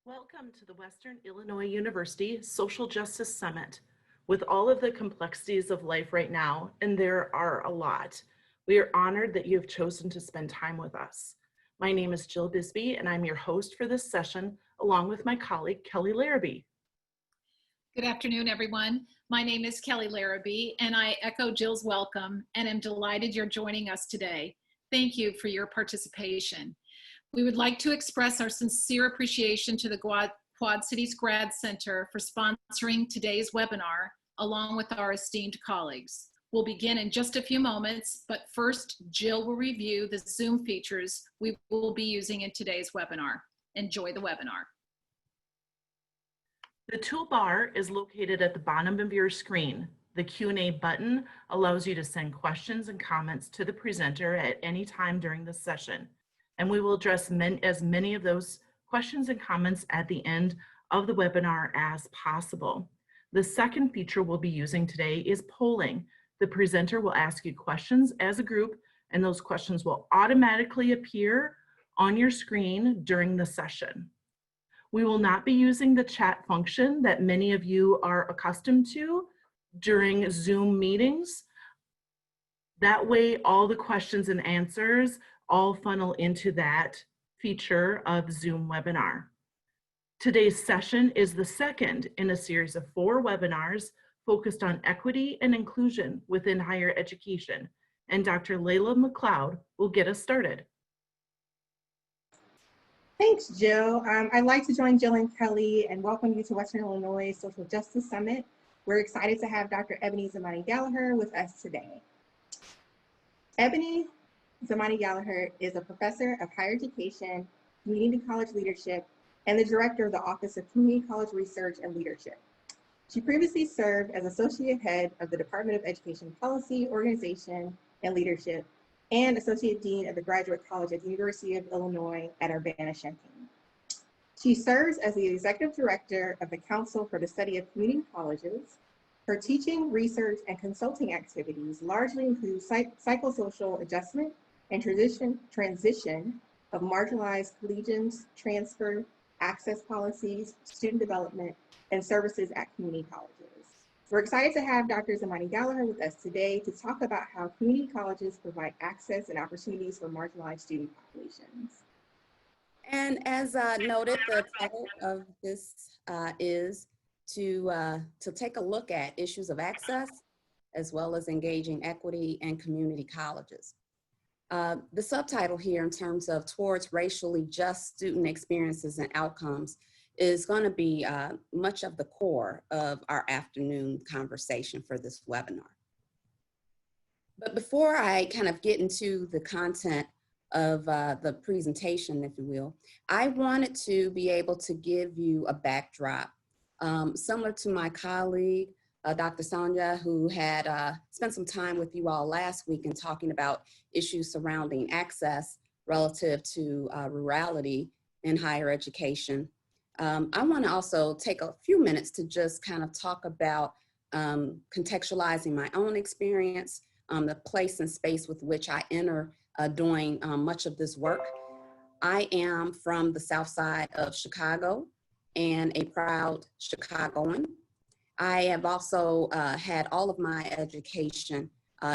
Welcome to the Western Illinois University Social Justice Summit. With all of the complexities of life right now, and there are a lot, we are honored that you have chosen to spend time with us. My name is Jill Bisbee, and I'm your host for this session, along with my colleague, Kelly Larrabee. Good afternoon, everyone. My name is Kelly Larrabee, and I echo Jill's welcome and am delighted you're joining us today. Thank you for your participation. We would like to express our sincere appreciation to the Quad Cities Grad Center for sponsoring today's webinar, along with our esteemed colleagues. We'll begin in just a few moments, but first, Jill will review the Zoom features we will be using in today's webinar. Enjoy the webinar. The toolbar is located at the bottom of your screen. The Q&A button allows you to send questions and comments to the presenter at any time during the session, and we will address as many of those questions and comments at the end of the webinar as possible. The second feature we'll be using today is polling. The presenter will ask you questions as a group, and those questions will automatically appear on your screen during the session. We will not be using the chat function that many of you are accustomed to during Zoom meetings. That way, all the questions and answers all funnel into that feature of Zoom webinar. Today's session is the second in a series of 4 webinars focused on equity and inclusion within higher education, and Dr. Layla McLeod will get us started. Thanks, Jill. I'd like to join Jill and Kelly and welcome you to Western Illinois Social Justice Summit. We're excited to have Dr. Eboni Zamani-Gallaher with us today. Eboni Zamani-Gallaher is a professor of higher education, community college leadership, and the director of the Office of Community College Research and Leadership. She previously served as associate head of the Department of Education Policy, Organization, and Leadership, and associate dean of the Graduate College at the University of Illinois at Urbana-Champaign. She serves as the executive director of the Council for the Study of Community Colleges. Her teaching, research, and consulting activities largely include psychosocial adjustment and transition of marginalized collegians, transfer, access policies, student development, and services at community colleges. We're excited to have Dr. Zamani-Gallaher with us today to talk about how community colleges provide access and opportunities for marginalized student populations. And as noted, the title of this is to take a look at issues of access, as well as engaging equity and community colleges. The subtitle here in terms of towards racially just student experiences and outcomes is going to be much of the core of our afternoon conversation for this webinar. But before I kind of get into the content of the presentation, if you will, I wanted to be able to give you a backdrop. Similar to my colleague, Dr. Sonia, who had spent some time with you all last week in talking about issues surrounding access relative to rurality in higher education. I want to also take a few minutes to just kind of talk about contextualizing my own experience, the place and space with which I enter doing much of this work. I am from the South Side of Chicago and a proud Chicagoan. I have also had all of my education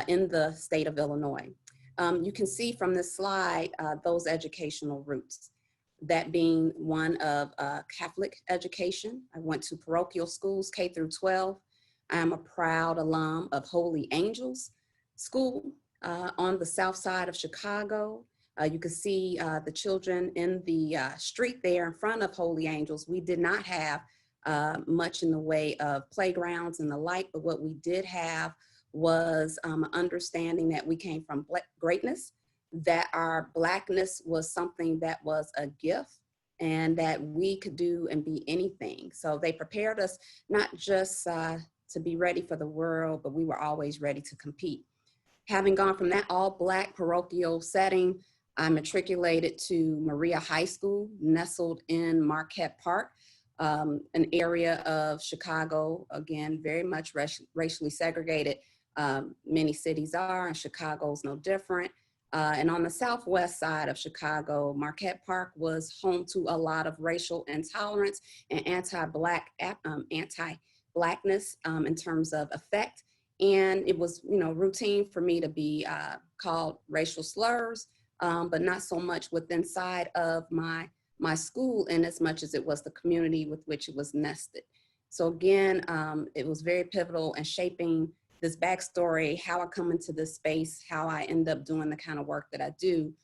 in the state of Illinois. You can see from this slide those educational roots. That being one of Catholic education. I went to parochial schools, K through 12. I am a proud alum of Holy Angels School on the south side of Chicago. You can see the children in the street there in front of Holy Angels. We did not have much in the way of playgrounds and the like, but what we did have was understanding that we came from greatness, that our Blackness was something that was a gift and that we could do and be anything. So they prepared us not just to be ready for the world, but we were always ready to compete. Having gone from that all Black parochial setting, I matriculated to Maria High School, nestled in Marquette Park, an area of Chicago, again, very much racially segregated. Many cities are, and Chicago's no different. And on the southwest side of Chicago, Marquette Park was home to a lot of racial intolerance and anti-Blackness in terms of effect. And it was, routine for me to be called racial slurs, but not so much within inside of my school in as much as it was the community with which it was nested. So again, it was very pivotal in shaping this backstory, how I come into this space, how I end up doing the kind of work that I do,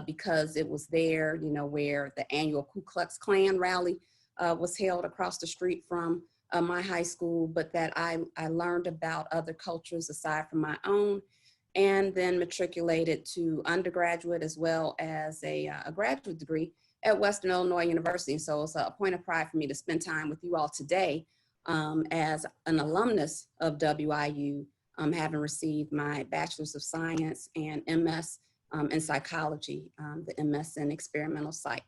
because it was there, where the annual Ku Klux Klan rally was held across the street from my high school, but that I learned about other cultures aside from my own, and then matriculated to undergraduate as well as a graduate degree at Western Illinois University. So it's a point of pride for me to spend time with you all today as an alumnus of WIU, having received my Bachelor's of Science and MS in Psychology, the MS in Experimental Psych.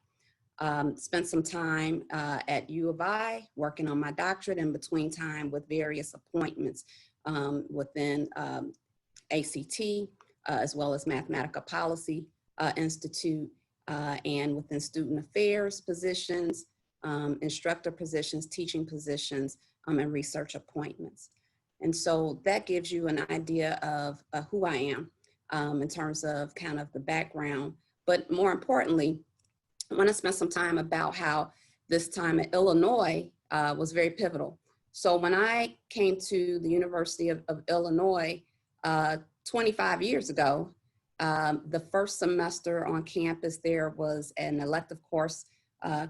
Spent some time at U of I working on my doctorate, in between time with various appointments within ACT, as well as Mathematical Policy Institute, and within student affairs positions, instructor positions, teaching positions, and research appointments. And so that gives you an idea of who I am in terms of kind of the background. But more importantly, I want to spend some time about how this time at Illinois was very pivotal. So when I came to the University of Illinois 25 years ago, the first semester on campus there was an elective course,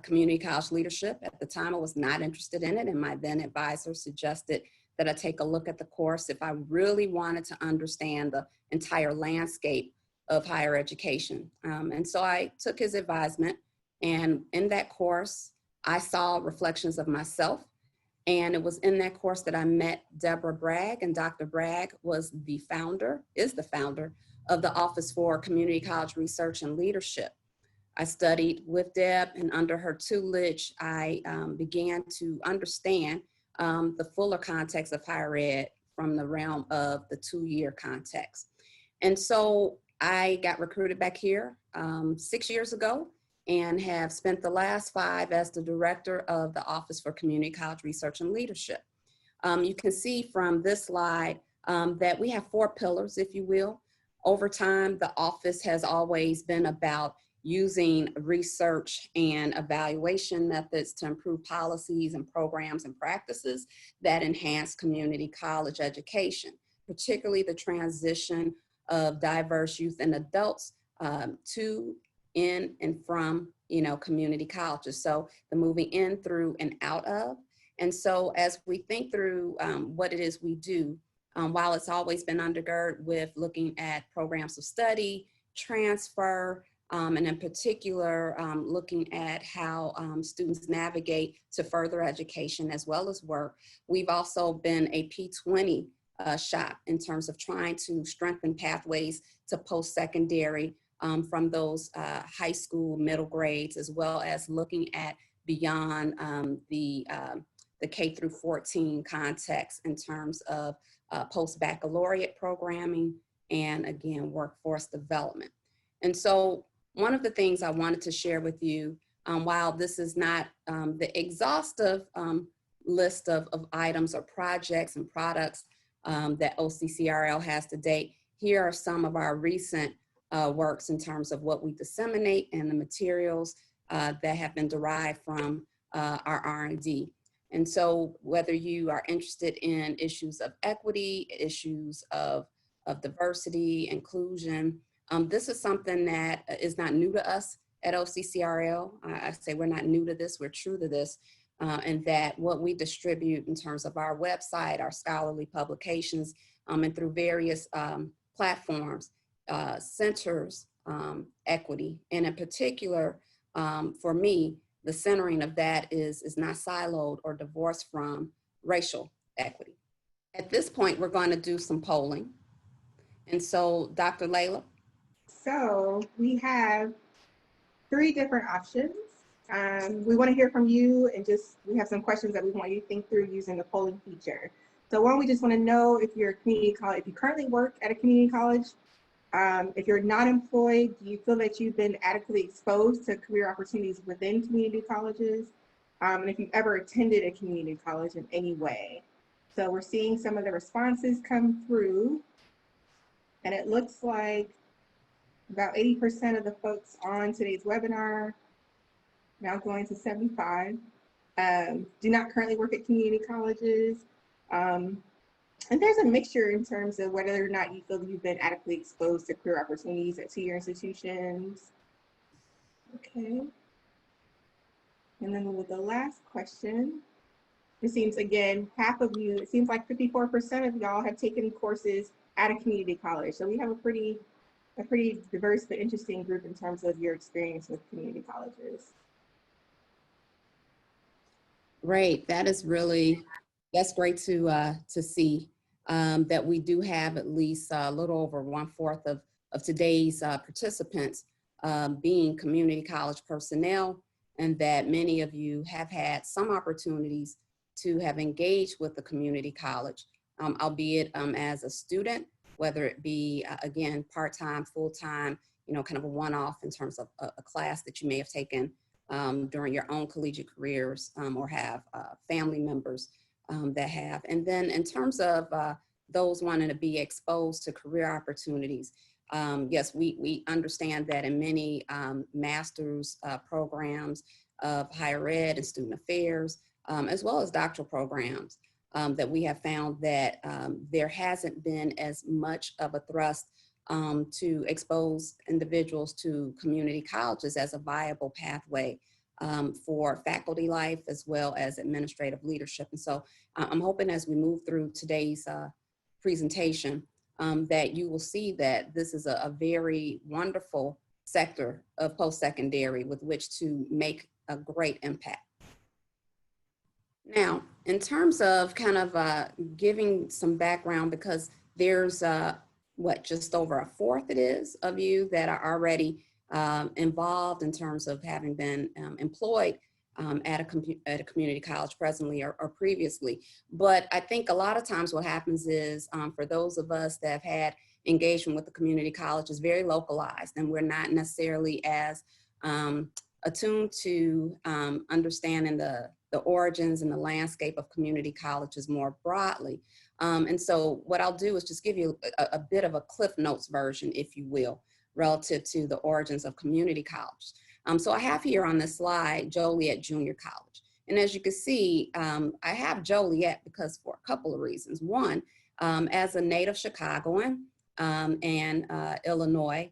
community college leadership. At the time, I was not interested in it, and my then advisor suggested that I take a look at the course if I really wanted to understand the entire landscape of higher education. And so I took his advisement, and in that course, I saw reflections of myself. And it was in that course that I met Deborah Bragg, and Dr. Bragg was the founder, is the founder of the Office for Community College Research and Leadership. I studied with Deb, and under her tutelage, I began to understand the fuller context of higher ed from the realm of the two-year context. And so I got recruited back here 6 years ago, and have spent the last 5 as the director of the Office for Community College Research and Leadership. You can see from this slide that we have 4 pillars, if you will. Over time, the office has always been about using research and evaluation methods to improve policies and programs and practices that enhance community college education, particularly the transition of diverse youth and adults to, in, and from, community colleges. So the moving in, through, and out of. And so as we think through what it is we do, while it's always been undergirded with looking at programs of study, transfer, and in particular, looking at how students navigate to further education as well as work, we've also been a P20 shop in terms of trying to strengthen pathways to post-secondary from those high school middle grades, as well as looking at beyond the K through 14 context in terms of post-baccalaureate programming and, again, workforce development. And so one of the things I wanted to share with you, while this is not the exhaustive list of items or projects and products that OCCRL has to date, here are some of our recent works in terms of what we disseminate and the materials that have been derived from our R&D. And so whether you are interested in issues of equity, issues of diversity, inclusion, this is something that is not new to us at OCCRL. I say we're not new to this, we're true to this, and that what we distribute in terms of our website, our scholarly publications, and through various platforms, centers equity. And in particular, for me, the centering of that is not siloed or divorced from racial equity. At this point, we're going to do some polling. And so, Dr. Layla. So we have 3 different options. We want to hear from you, and we have some questions that we want you to think through using the polling feature. So one, we just want to know if you're a community college, if you currently work at a community college, If you're not employed, do you feel that you've been adequately exposed to career opportunities within community colleges? And if you've ever attended a community college in any way. So we're seeing some of the responses come through, and it looks like about 80% of the folks on today's webinar, now going to 75, do not currently work at community colleges. And there's a mixture in terms of whether or not you feel you've been adequately exposed to career opportunities at your institutions. Okay. And then with the last question, it seems, again, half of you, it seems like 54% of y'all have taken courses at a community college. So we have a pretty diverse but interesting group in terms of your experience with community colleges. Great, that's great to see that we do have at least a little over 1/4 of today's participants being community college personnel, and that many of you have had some opportunities to have engaged with the community college, albeit as a student, whether it be, again, part-time, full-time, kind of a one-off in terms of a class that you may have taken during your own collegiate careers, or have family members that have. And then in terms of those wanting to be exposed to career opportunities, yes, we understand that in many master's programs of higher ed and student affairs, as well as doctoral programs, that we have found that there hasn't been as much of a thrust to expose individuals to community colleges as a viable pathway for faculty life as well as administrative leadership. And so I'm hoping as we move through today's presentation that you will see that this is a very wonderful sector of post-secondary with which to make a great impact. Now, in terms of kind of giving some background, because there's just over 1/4 it is of you that are already involved in terms of having been employed at a community college presently or previously. But I think a lot of times what happens is for those of us that have had engagement with the community college is very localized, and we're not necessarily as attuned to understanding the origins and the landscape of community colleges more broadly. And so what I'll do is just give you a bit of a Cliff Notes version, if you will, relative to the origins of community college. So I have here on this slide, Joliet Junior College. And as you can see, I have Joliet because for a couple of reasons. One, as a native Chicagoan and Illinois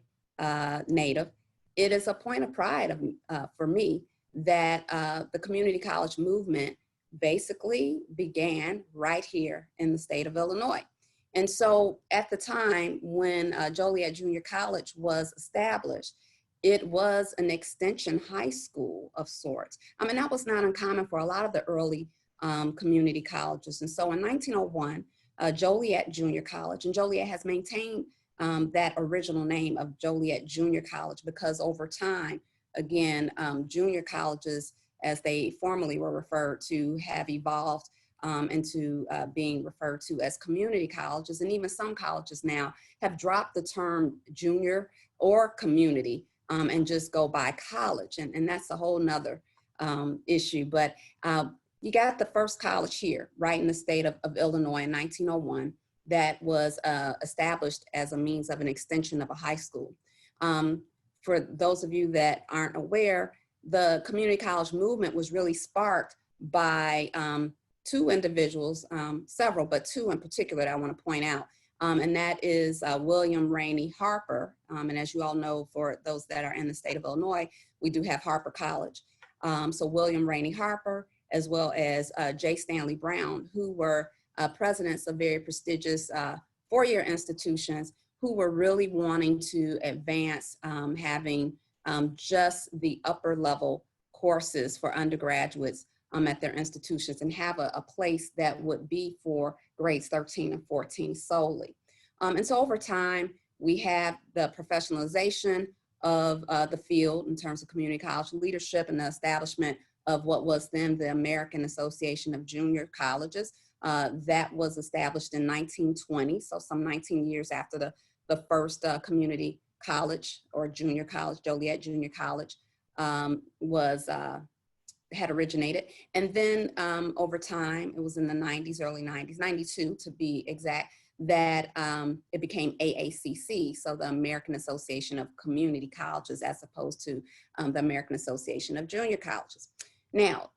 native, it is a point of pride for me that the community college movement basically began right here in the state of Illinois. And so at the time when Joliet Junior College was established, it was an extension high school of sorts. I mean, that was not uncommon for a lot of the early community colleges. And so in 1901, Joliet Junior College, and Joliet has maintained that original name of Joliet Junior College because over time, again, junior colleges, as they formerly were referred to, have evolved into being referred to as community colleges. And even some colleges now have dropped the term junior or community and just go by college. And that's a whole nother issue. But you got the first college here, right in the state of Illinois in 1901, that was established as a means of an extension of a high school. For those of you that aren't aware, the community college movement was really sparked by two individuals, several, but two in particular that I want to point out. And that is William Rainey Harper. And as you all know, for those that are in the state of Illinois, we do have Harper College. So William Rainey Harper, as well as J. Stanley Brown, who were presidents of very prestigious four-year institutions who were really wanting to advance having just the upper level courses for undergraduates at their institutions and have a place that would be for grades 13 and 14 solely. And so over time, we have the professionalization of the field in terms of community college leadership and the establishment of what was then the American Association of Junior Colleges. That was established in 1920, so some 19 years after the the first community college or junior college, Joliet Junior College, had originated. And then over time, it was in the 90s, early 90s, 92 to be exact, that it became AACC, so the American Association of Community Colleges, as opposed to the American Association of Junior Colleges. Now,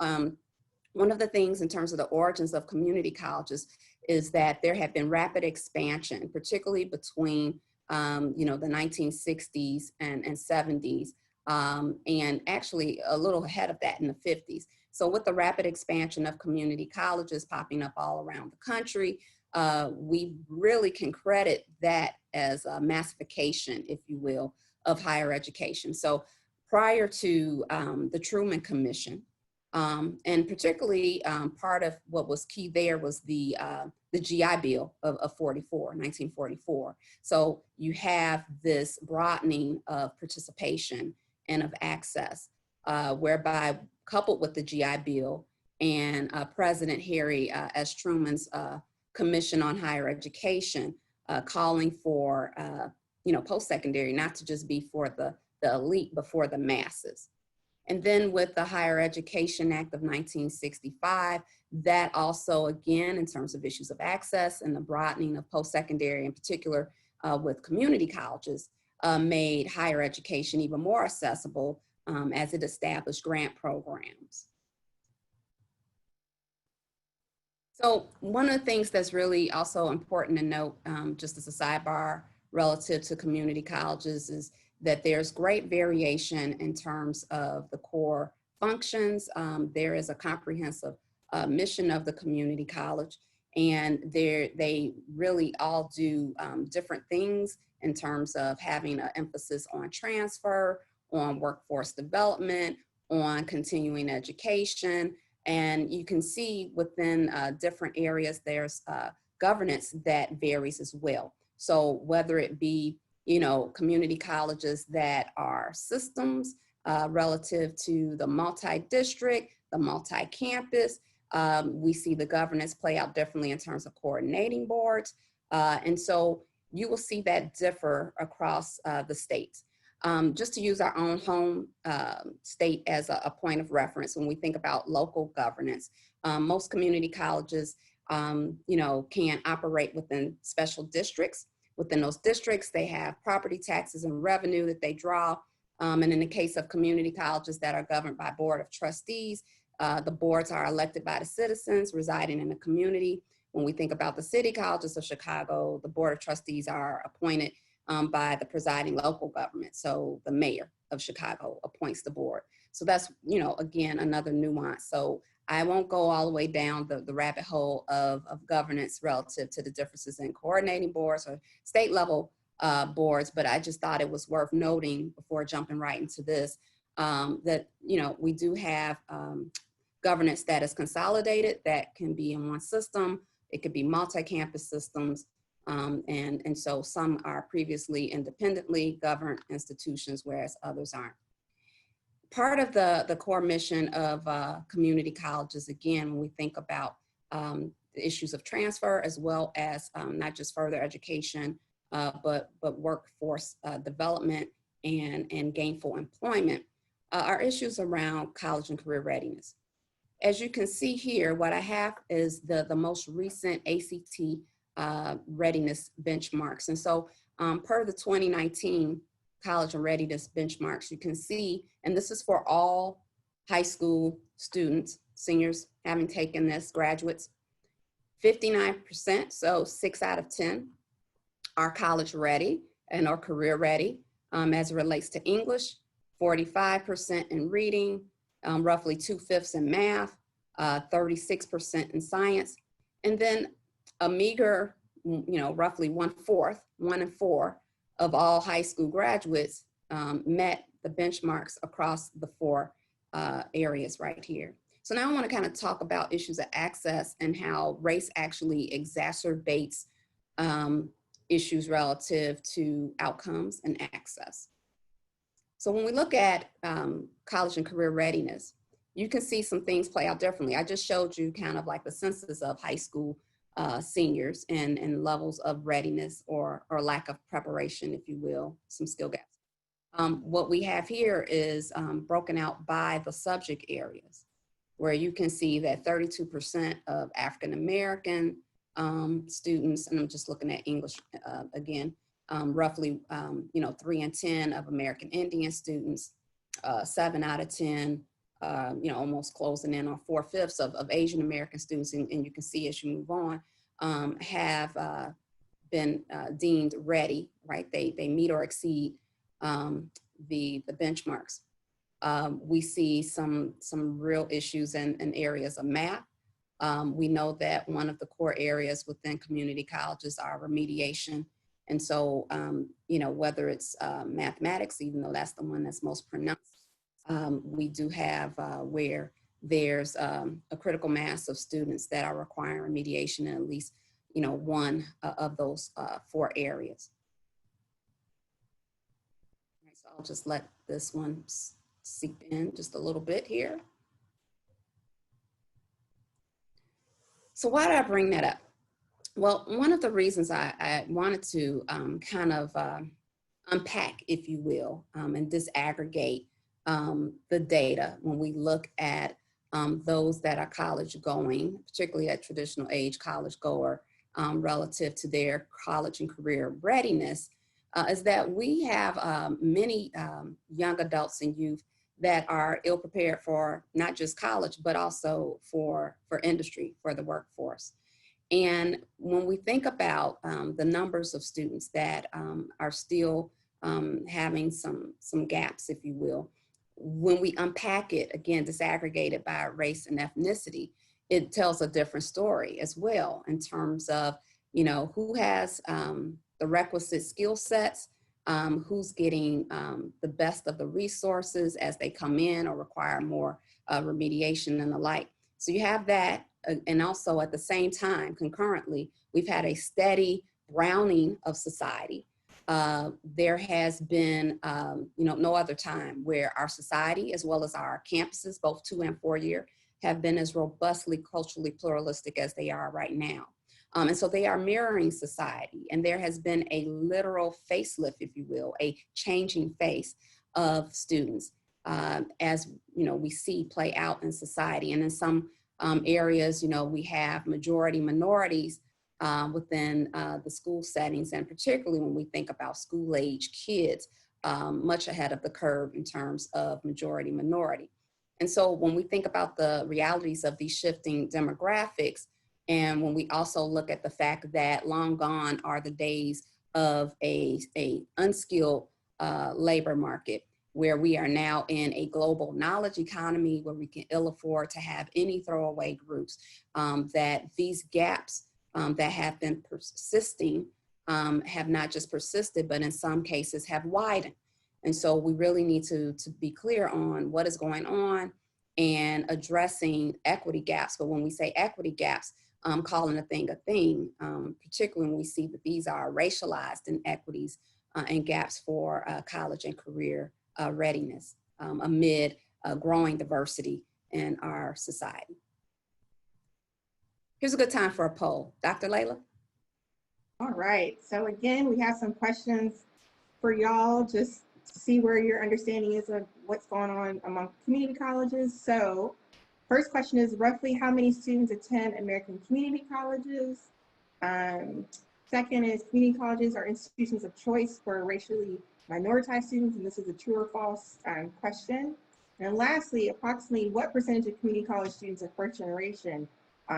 one of the things in terms of the origins of community colleges is that there have been rapid expansion, particularly between the 1960s and 70s, and actually a little ahead of that in the 50s. So with the rapid expansion of community colleges popping up all around the country, we really can credit that as a massification, if you will, of higher education. So prior to the Truman Commission, and particularly part of what was key there was the GI Bill of 1944. So you have this broadening of participation and of access, whereby coupled with the GI Bill and President Harry S. Truman's Commission on Higher Education, calling for post-secondary not to just be for the elite, but for the masses. And then with the Higher Education Act of 1965, that also, again, in terms of issues of access and the broadening of post-secondary, in particular with community colleges, made higher education even more accessible as it established grant programs. So one of the things that's really also important to note, just as a sidebar relative to community colleges, is that there's great variation in terms of the core functions. There is a comprehensive mission of the community college, and they really all do different things in terms of having an emphasis on transfer, on workforce development, on continuing education. And you can see within different areas, there's governance that varies as well. So whether it be community colleges that are systems relative to the multi-district, the multi-campus. We see the governance play out differently in terms of coordinating boards. And so you will see that differ across the states. Just to use our own home state as a point of reference, when we think about local governance, most community colleges, can operate within special districts. Within those districts, they have property taxes and revenue that they draw. And in the case of community colleges that are governed by board of trustees, the boards are elected by the citizens residing in the community. When we think about the city colleges of Chicago, the board of trustees are appointed by the presiding local government. So the mayor of Chicago appoints the board. So that's, again, another nuance. So I won't go all the way down the rabbit hole of governance relative to the differences in coordinating boards or state level boards, but I just thought it was worth noting before jumping right into this, that, we do have governance that is consolidated, that can be in one system. It could be multi-campus systems. And so some are previously independently governed institutions, whereas others aren't. Part of the core mission of community colleges, again, when we think about the issues of transfer, as well as not just further education, but workforce development and gainful employment, are issues around college and career readiness. As you can see here, what I have is the most recent ACT readiness benchmarks. And so per the 2019 college and readiness benchmarks, you can see, and this is for all high school students, seniors having taken this, graduates, 59%, so 6 out of 10 are college ready and are career ready as it relates to English, 45% in reading, roughly 2/5 in math, 36% in science, and then a meager, roughly 1/4, 1 in 4 of all high school graduates met the benchmarks across the 4 areas right here. So now I want to kind of talk about issues of access and how race actually exacerbates issues relative to outcomes and access. So when we look at college and career readiness, you can see some things play out differently. I just showed you kind of like the census of high school seniors and levels of readiness or lack of preparation, if you will, some skill gaps. What we have here is broken out by the subject areas, where you can see that 32% of African American students, and I'm just looking at English again, roughly 3 in 10 of American Indian students, 7 out of 10, almost closing in on 4/5 of Asian American students, and you can see as you move on, have been deemed ready, right? They meet or exceed the benchmarks. We see some real issues in areas of math. We know that one of the core areas within community colleges are remediation. And so, whether it's mathematics, even though that's the one that's most pronounced, we do have where there's a critical mass of students that are requiring remediation in at least, one of those 4 areas. All right, so I'll just let this one seep in just a little bit here. So why did I bring that up? Well, one of the reasons I wanted to kind of unpack, if you will, and disaggregate the data when we look at those that are college going, particularly at traditional age college goer, relative to their college and career readiness, is that we have many young adults and youth that are ill prepared for not just college, but also for industry, for the workforce. And when we think about the numbers of students that are still having some gaps, if you will, when we unpack it, again, disaggregated by race and ethnicity, it tells a different story as well in terms of, who has the requisite skill sets, who's getting the best of the resources as they come in or require more remediation and the like. So you have that, and also at the same time, concurrently, we've had a steady browning of society. There has been, no other time where our society, as well as our campuses, both 2 and 4 year, have been as robustly culturally pluralistic as they are right now. And so they are mirroring society, and there has been a literal facelift, if you will, a changing face of students as we see play out in society. And in some areas, we have majority minorities within the school settings, and particularly when we think about school age kids, much ahead of the curve in terms of majority minority. And so when we think about the realities of these shifting demographics, and when we also look at the fact that long gone are the days of a unskilled labor market, where we are now in a global knowledge economy where we can ill afford to have any throwaway groups, that these gaps that have been persisting have not just persisted, but in some cases have widened. And so we really need to be clear on what is going on and addressing equity gaps. But when we say equity gaps, calling a thing, particularly when we see that these are racialized inequities and gaps for college and career readiness amid growing diversity in our society. Here's a good time for a poll. Dr. Layla? All right, so again, we have some questions for y'all, just to see where your understanding is of what's going on among community colleges. So first question is, roughly how many students attend American community colleges? Second is, community colleges are institutions of choice for racially minoritized students, and this is a true or false question. And lastly, approximately what percentage of community college students are first generation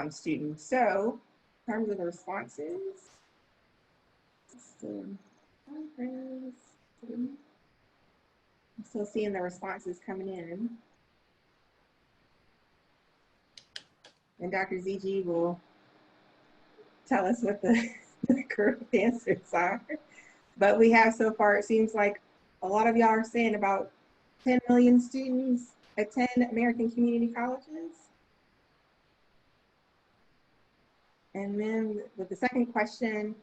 students? So in terms of the responses, I'm still seeing the responses coming in. And Dr. ZG will tell us what the correct answers are. But we have so far, it seems like a lot of y'all are saying about 10 million students attend American community colleges. And then with the second question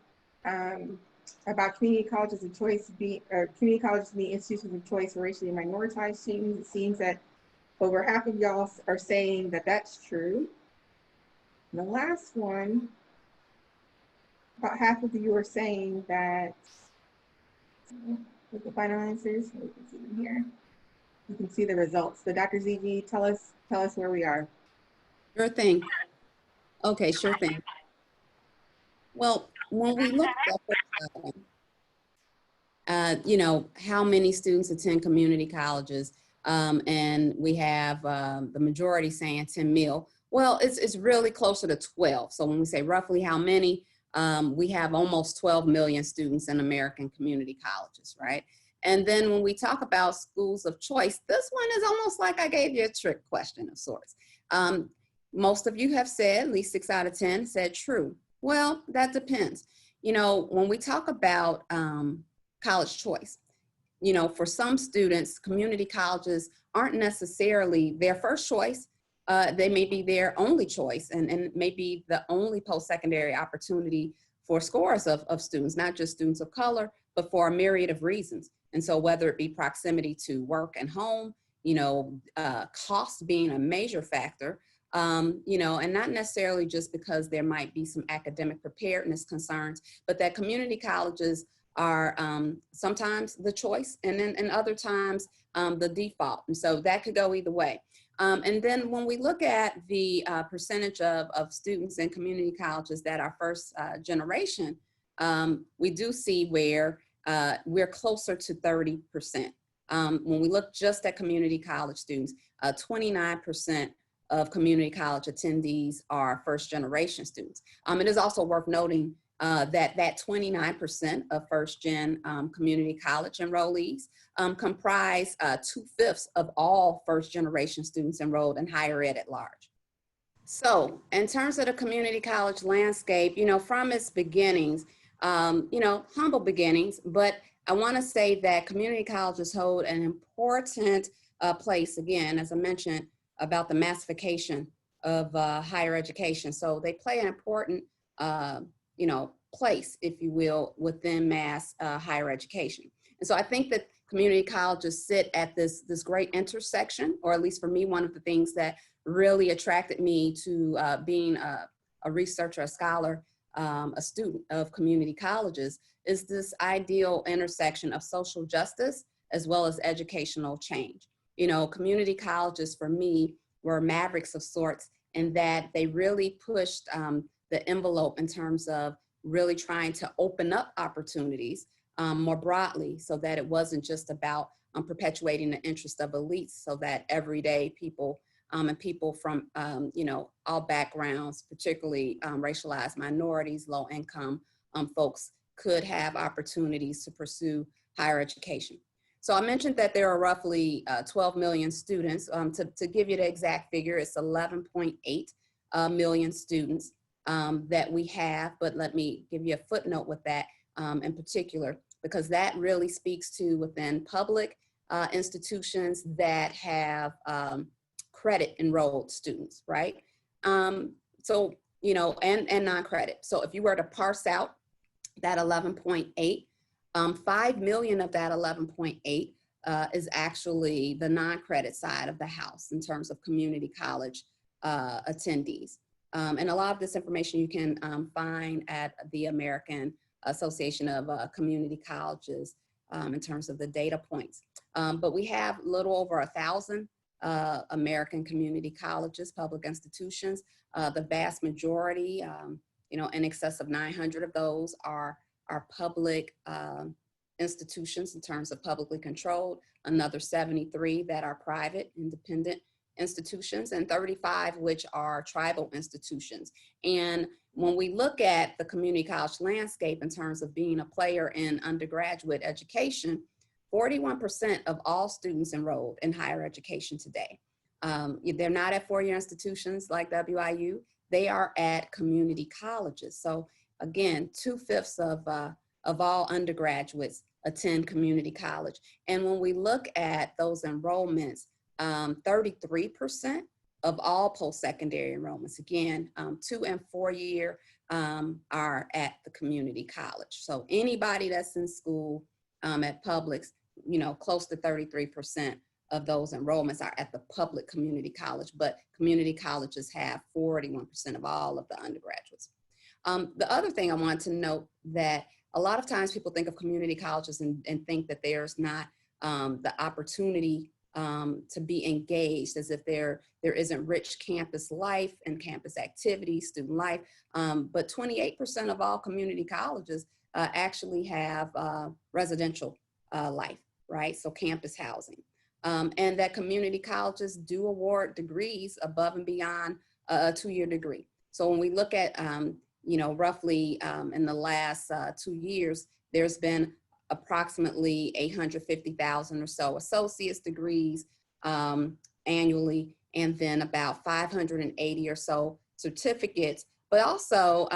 about community colleges of choice community colleges being institutions of choice for racially minoritized students, it seems that over half of y'all are saying that that's true. And the last one about half of you are saying that, with the final answers, so we can see them here. You can see the results. So Dr. ZG, tell us where we are. Sure thing. Okay, sure thing. Well, when we look at you know, how many students attend community colleges, and we have the majority saying 10 mil. Well, it's really closer to 12. So when we say roughly how many, we have almost 12 million students in American community colleges, right? And then when we talk about schools of choice, this one is almost like I gave you a trick question of sorts. Most of you have said, at least 6 out of 10 said true. Well, that depends. You know, when we talk about college choice, you know, for some students, community colleges aren't necessarily their first choice. They may be their only choice and maybe the only post-secondary opportunity for scores of students, not just students of color, but for a myriad of reasons. And so whether it be proximity to work and home, you know, cost being a major factor, you know, and not necessarily just because there might be some academic preparedness concerns, but that community colleges are sometimes the choice and then and other times the default. And so that could go either way. And then when we look at the percentage of students in community colleges that are first generation, we do see where we're closer to 30%. When we look just at community college students, 29% of community college attendees are first generation students. It is also worth noting that 29% of first gen community college enrollees comprise 2/5 of all first generation students enrolled in higher ed at large. So in terms of the community college landscape, you know, from its beginnings, you know, humble beginnings, but I want to say that community colleges hold an important place, again, as I mentioned, about the massification of higher education. So they play an important, you know, place, if you will, within mass higher education. And so I think that community colleges sit at this great intersection, or at least for me, one of the things that really attracted me to being a researcher, a scholar, a student of community colleges, is this ideal intersection of social justice as well as educational change. You know, community colleges for me were mavericks of sorts in that they really pushed the envelope in terms of really trying to open up opportunities more broadly, so that it wasn't just about perpetuating the interest of elites, so that everyday people and people from you know, all backgrounds, particularly racialized minorities, low income folks, could have opportunities to pursue higher education. So I mentioned that there are roughly 12 million students. To give you the exact figure, it's 11.8 million students that we have, but let me give you a footnote with that in particular, because that really speaks to within public institutions that have credit enrolled students, right? So, you know, and non-credit. So if you were to parse out that 11.8, 5 million of that 11.8 is actually the non-credit side of the house in terms of community college attendees. And a lot of this information you can find at the American Association of Community Colleges in terms of the data points. But we have a little over 1,000 American community colleges, public institutions. The vast majority, you know, in excess of 900 of those are public institutions in terms of publicly controlled, another 73 that are private, independent institutions, and 35 which are tribal institutions. And when we look at the community college landscape in terms of being a player in undergraduate education, 41% of all students enrolled in higher education today. They're not at four-year institutions like WIU, they are at community colleges. So again, 2/5 of all undergraduates attend community college. And when we look at those enrollments, 33% of all post-secondary enrollments, again, 2 and 4 year are at the community college. So anybody that's in school at Publix, you know, close to 33% of those enrollments are at the public community college, but community colleges have 41% of all of the undergraduates. The other thing I want to note that a lot of times people think of community colleges and think that there's not the opportunity to be engaged, as if there isn't rich campus life and campus activities, student life. But 28% of all community colleges actually have residential life, right? So campus housing. And that community colleges do award degrees above and beyond a 2-year degree. So when we look at, roughly in the last 2 years, there's been approximately 850,000 or so associate's degrees annually, and then about 580 or so certificates, but also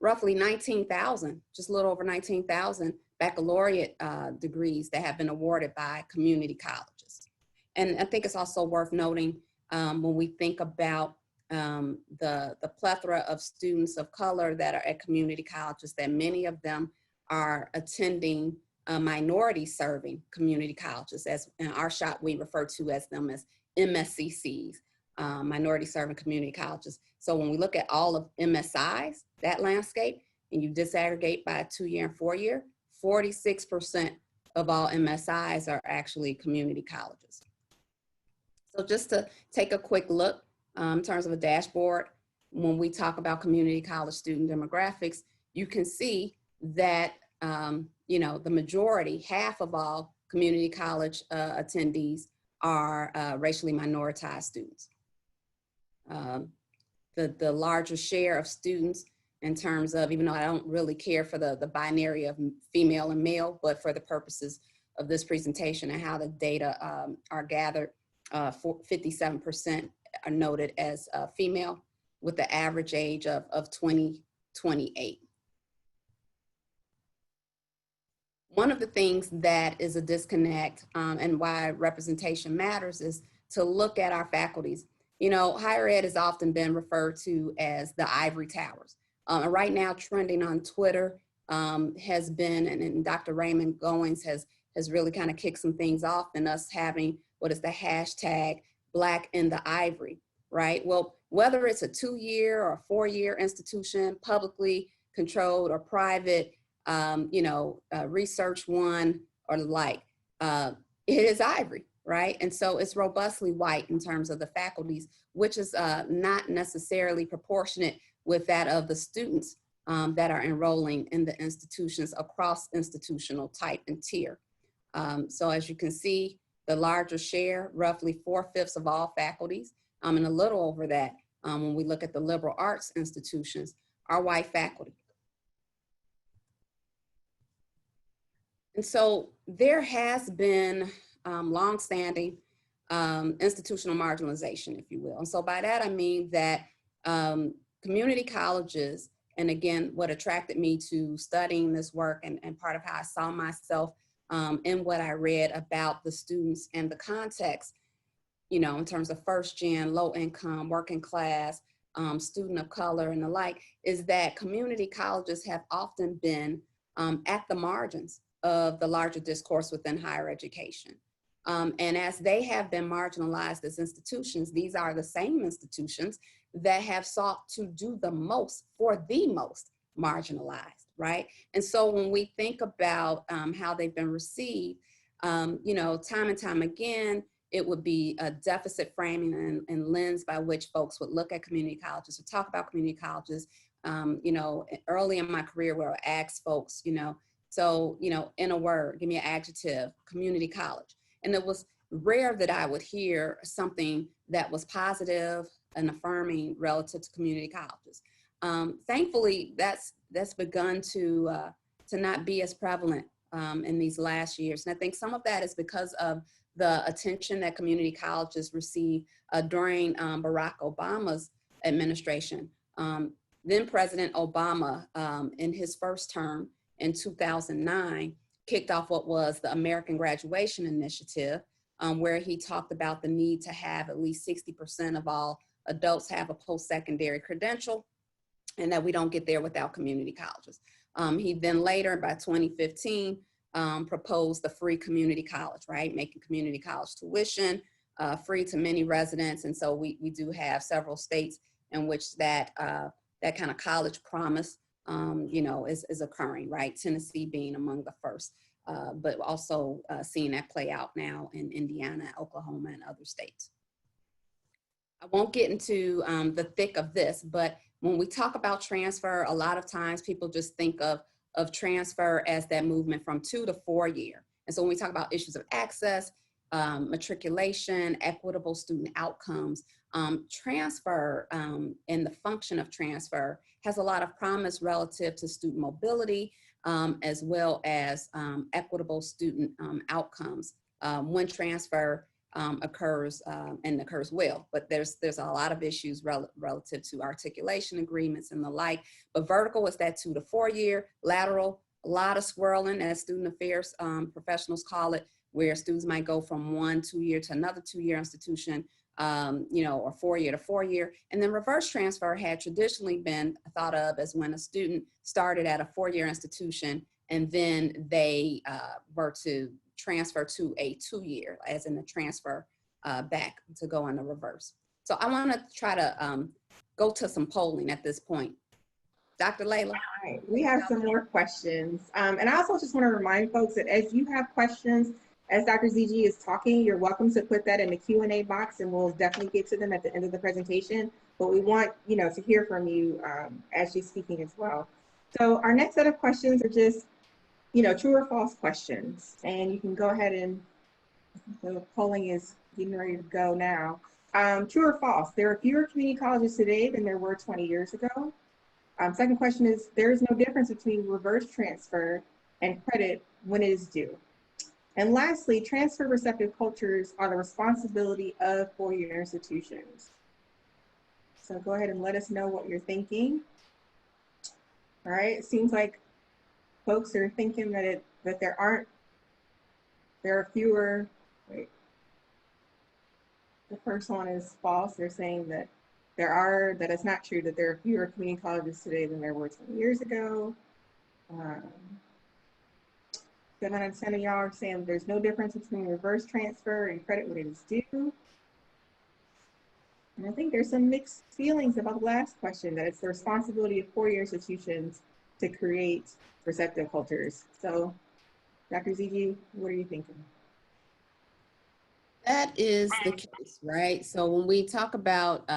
roughly 19,000, just a little over 19,000 baccalaureate degrees that have been awarded by community colleges. And I think it's also worth noting when we think about the plethora of students of color that are at community colleges, that many of them are attending minority serving community colleges, as in our shop we refer to as them as MSCCs, minority serving community colleges. So when we look at all of MSIs, that landscape, and you disaggregate by 2-year and 4-year, 46% of all MSIs are actually community colleges. So just to take a quick look in terms of a dashboard, when we talk about community college student demographics, you can see that the majority, half of all community college attendees are racially minoritized students. The larger share of students in terms of, even though I don't really care for the binary of female and male, but for the purposes of this presentation and how the data are gathered, 57% are noted as female, with the average age of 28. One of the things that is a disconnect and why representation matters is to look at our faculties. Higher ed has often been referred to as the ivory towers. And right now, trending on Twitter has been, and Dr. Raymond Goings has really kind of kicked some things off, in us having what is the hashtag Black in the Ivory, right? Well, whether it's a 2-year or a 4-year institution, publicly controlled or private, research one or the like, it is ivory, right? And so it's robustly white in terms of the faculties, which is not necessarily proportionate with that of the students that are enrolling in the institutions across institutional type and tier. So as you can see, the larger share, roughly 4/5 of all faculties, and a little over that when we look at the liberal arts institutions, are white faculty. And so there has been longstanding institutional marginalization, if you will. And so by that, I mean that community colleges, and again, what attracted me to studying this work and part of how I saw myself in what I read about the students and the context, in terms of first gen, low income, working class, student of color and the like, is that community colleges have often been at the margins of the larger discourse within higher education. And as they have been marginalized as institutions, these are the same institutions that have sought to do the most for the most marginalized, right? And so when we think about how they've been received, time and time again, it would be a deficit framing and lens by which folks would look at community colleges or talk about community colleges. Early in my career where I asked folks, in a word, give me an adjective, community college. And it was rare that I would hear something that was positive and affirming relative to community colleges. Thankfully, that's begun to not be as prevalent in these last years. And I think some of that is because of the attention that community colleges received during Barack Obama's administration. Then President Obama, in his first term in 2009, kicked off what was the American Graduation Initiative, where he talked about the need to have at least 60% of all adults have a post-secondary credential, and that we don't get there without community colleges. He then later, by 2015, proposed the free community college, right? Making community college tuition free to many residents. And so we do have several states in which that that kind of college promise, you know, is occurring, right? Tennessee being among the first, but also seeing that play out now in Indiana, Oklahoma, and other states. I won't get into the thick of this, but when we talk about transfer, a lot of times people just think of transfer as that movement from 2 to 4 year. And so when we talk about issues of access, matriculation, equitable student outcomes, transfer and the function of transfer has a lot of promise relative to student mobility, as well as equitable student outcomes when transfer occurs and occurs well. But there's a lot of issues relative to articulation agreements and the like. But vertical is that 2 to 4 year. Lateral, a lot of swirling, as student affairs professionals call it, where students might go from 1 2 year to another 2 year institution, you know, or 4 year to 4 year. And then reverse transfer had traditionally been thought of as when a student started at a 4 year institution and then they were to transfer to a 2 year, as in the transfer back to go in the reverse. So I want to try to go to some polling at this point. Dr. Layla. All right, we have some more questions. And I also just want to remind folks that as you have questions, as Dr. ZG is talking, you're welcome to put that in the Q&A box and we'll definitely get to them at the end of the presentation. But we want, you know, to hear from you as she's speaking as well. So our next set of questions are just, you know, true or false questions. And you can go ahead and, the polling is getting ready to go now. True or false, there are fewer community colleges today than there were 20 years ago. Second question is, there is no difference between reverse transfer and credit when it is due. And lastly, transfer receptive cultures are the responsibility of 4 year institutions. So go ahead and let us know what you're thinking. All right, it seems like folks are thinking that there are fewer, wait. The first one is false. They're saying that that it's not true, that there are fewer community colleges today than there were 20 years ago. 7 out of 10 of y'all are saying there's no difference between reverse transfer and credit when it is due. And I think there's some mixed feelings about the last question, that it's the responsibility of 4 year institutions to create receptive cultures. So Dr. ZG, what are you thinking? That is the case, right? So when we talk about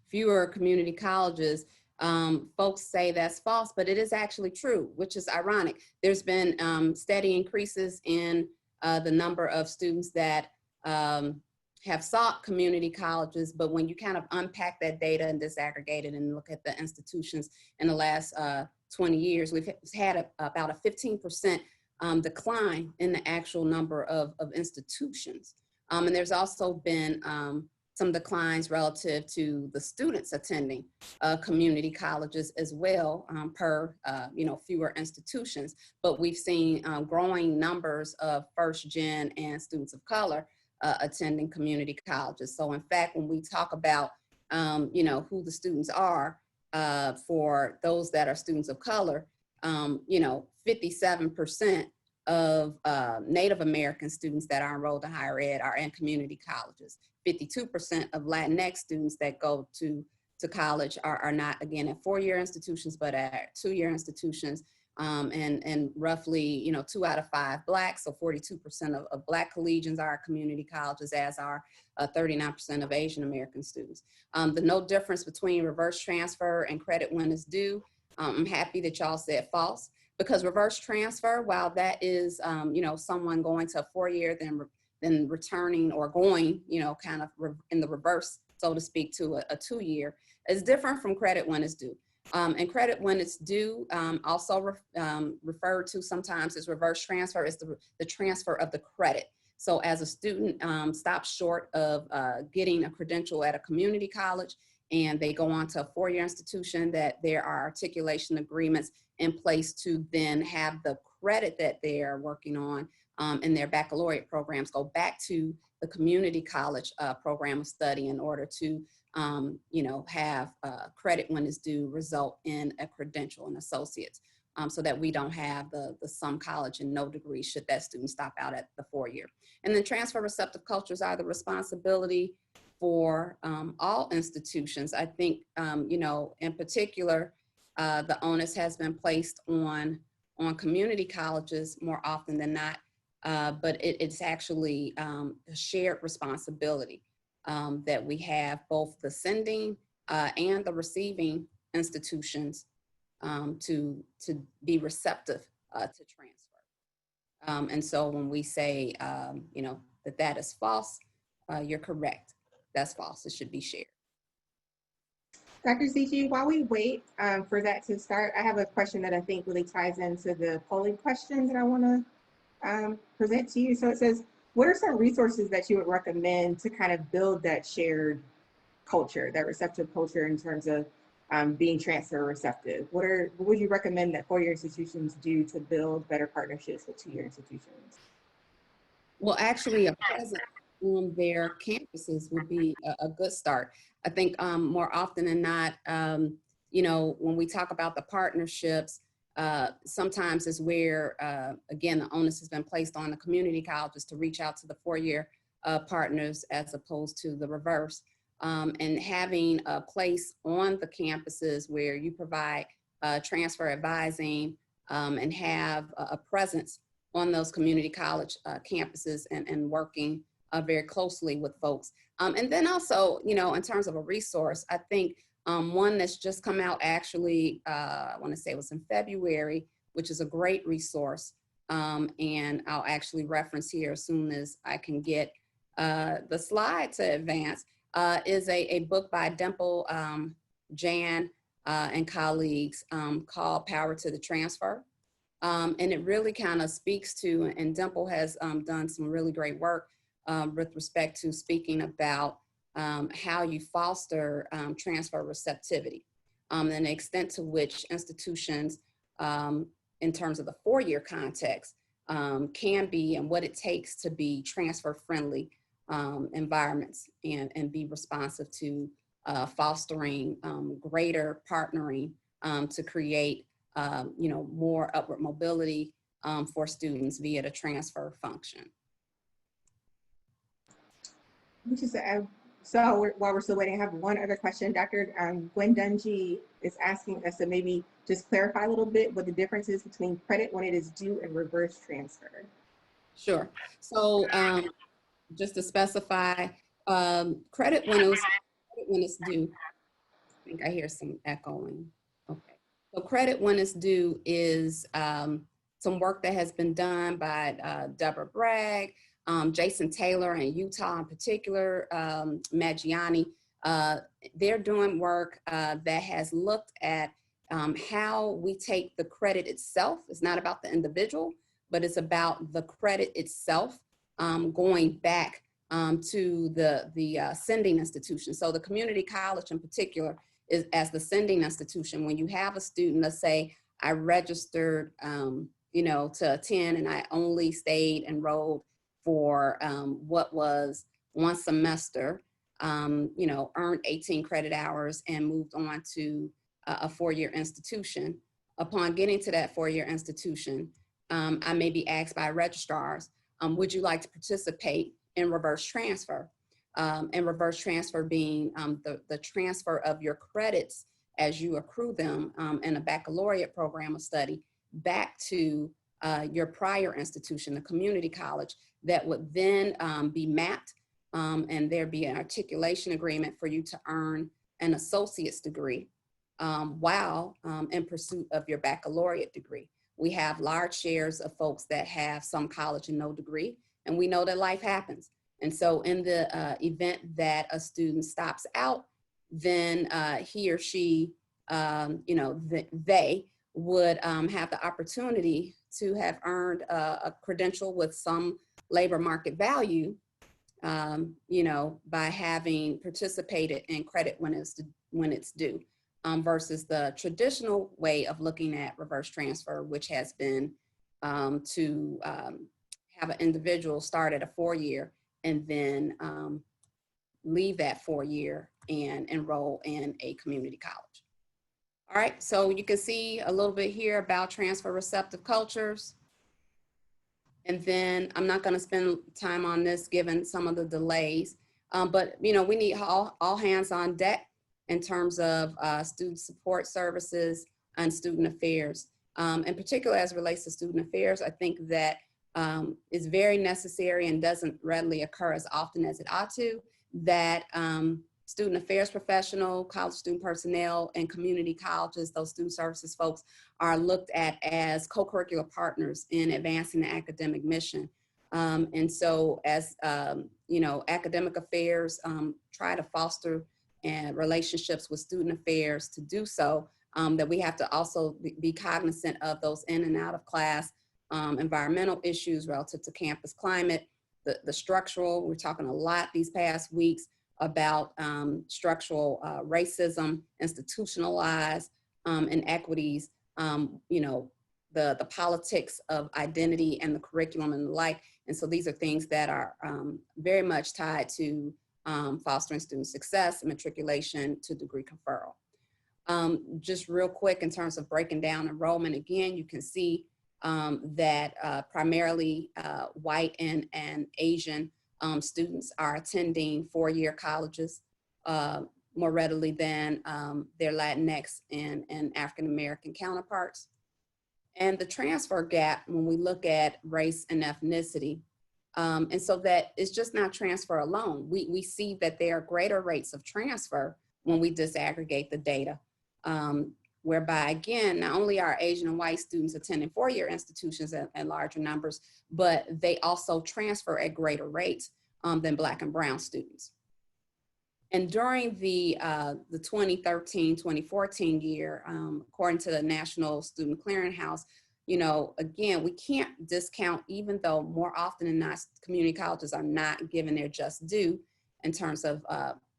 fewer community colleges, folks say that's false, but it is actually true, which is ironic. There's been steady increases in the number of students that have sought community colleges, but when you kind of unpack that data and disaggregate it and look at the institutions in the last 20 years, we've had about a 15% decline in the actual number of institutions. And there's also been some declines relative to the students attending community colleges as well, per fewer institutions. But we've seen growing numbers of first gen and students of color attending community colleges. So in fact, when we talk about who the students are for those that are students of color, 57% of Native American students that are enrolled in higher ed are in community colleges. 52% of Latinx students that go to college are not, again, at 4 year institutions, but at 2 year institutions. And roughly, 2 out of 5 Blacks, so 42% of Black collegians are at community colleges, as are 39% of Asian American students. The no difference between reverse transfer and credit when it's due, I'm happy that y'all said false, because reverse transfer, while that is, someone going to a 4 year, then returning or going, kind of in the reverse, so to speak, to a 2 year, is different from credit when it's due. And credit when it's due, also referred to sometimes as reverse transfer, is the transfer of the credit. So as a student stops short of getting a credential at a community college and they go on to a 4 year institution, that there are articulation agreements in place to then have the credit that they are working on in their baccalaureate programs go back to the community college program of study in order to have credit when it's due result in a credential and associates, so that we don't have the some college and no degree should that student stop out at the 4 year. And then transfer receptive cultures are the responsibility for all institutions. I think, you know, in particular, the onus has been placed on community colleges more often than not, but it's actually a shared responsibility that we have, both the sending and the receiving institutions to be receptive to transfer. And so when we say, you know, that is false, you're correct. That's false. It should be shared. Dr. Zigi, while we wait for that to start, I have a question that I think really ties into the polling question that I want to present to you. So it says, what are some resources that you would recommend to kind of build that shared culture, that receptive culture in terms of being transfer receptive? What would you recommend that four-year institutions do to build better partnerships with two-year institutions? Well, actually, a presence on their campuses would be a good start. I think more often than not, you know, when we talk about the partnerships, sometimes is where, again, the onus has been placed on the community colleges to reach out to the four-year partners as opposed to the reverse. And having a place on the campuses where you provide transfer advising and have a presence on those community college campuses and working very closely with folks. And then also, you know, in terms of a resource, I think one that's just come out actually, I want to say it was in February, which is a great resource. And I'll actually reference here as soon as I can get the slide to advance, is a book by Dimple Jan and colleagues called Power to the Transfer. And it really kind of speaks to, and Dimple has done some really great work with respect to speaking about how you foster transfer receptivity and the extent to which institutions, in terms of the four-year context, can be and what it takes to be transfer-friendly environments and be responsive to fostering greater partnering to create you know, more upward mobility for students via the transfer function. So while we're still waiting, I have one other question. Dr. Gwen Dungy is asking us to maybe just clarify a little bit what the difference is between credit when it is due and reverse transfer. Sure. So just to specify, credit when it's due. I think I hear some echoing. Okay. So credit when it's due is some work that has been done by Deborah Bragg, Jason Taylor in Utah in particular, Maggiani. They're doing work that has looked at how we take the credit itself. It's not about the individual, but it's about the credit itself going back to the sending institution. So the community college in particular is as the sending institution. When you have a student, let's say I registered, you know, to attend and I only stayed enrolled for what was one semester, you know, earned 18 credit hours and moved on to a four-year institution. Upon getting to that four-year institution, I may be asked by registrars, would you like to participate in reverse transfer? And reverse transfer being the transfer of your credits as you accrue them in a baccalaureate program of study back to your prior institution, the community college, that would then be mapped and there'd be an articulation agreement for you to earn an associate's degree while in pursuit of your baccalaureate degree. We have large shares of folks that have some college and no degree, and we know that life happens. And so in the event that a student stops out, then he or she, you know, they would have the opportunity to have earned a credential with some labor market value, you know, by having participated in credit when it's due, versus the traditional way of looking at reverse transfer, which has been to have an individual start at a four-year and then leave that four-year and enroll in a community college. All right, so you can see a little bit here about transfer receptive cultures. And then I'm not gonna spend time on this given some of the delays, But, you know, we need all hands on deck in terms of student support services and student affairs. In particular, as it relates to student affairs, I think that is very necessary and doesn't readily occur as often as it ought to, that student affairs professional, college student personnel, and community colleges, those student services folks, are looked at as co-curricular partners in advancing the academic mission. And so as, you know, academic affairs try to foster relationships with student affairs to do so, that we have to also be cognizant of those in and out of class environmental issues relative to campus climate, the structural, we're talking a lot these past weeks about structural racism, institutionalized inequities, you know, the politics of identity and the curriculum and the like. And so these are things that are very much tied to fostering student success, matriculation to degree conferral. Just real quick in terms of breaking down enrollment, again, you can see that primarily white and Asian students are attending four-year colleges more readily than their Latinx and African-American counterparts. And the transfer gap, when we look at race and ethnicity, and so that it's just not transfer alone. We see that there are greater rates of transfer when we disaggregate the data, whereby, again, not only are Asian and white students attending four-year institutions at larger numbers, but they also transfer at greater rates than Black and Brown students. And during the 2013-2014 year, according to the National Student Clearinghouse, you know, again, we can't discount, even though more often than not, community colleges are not given their just due in terms of,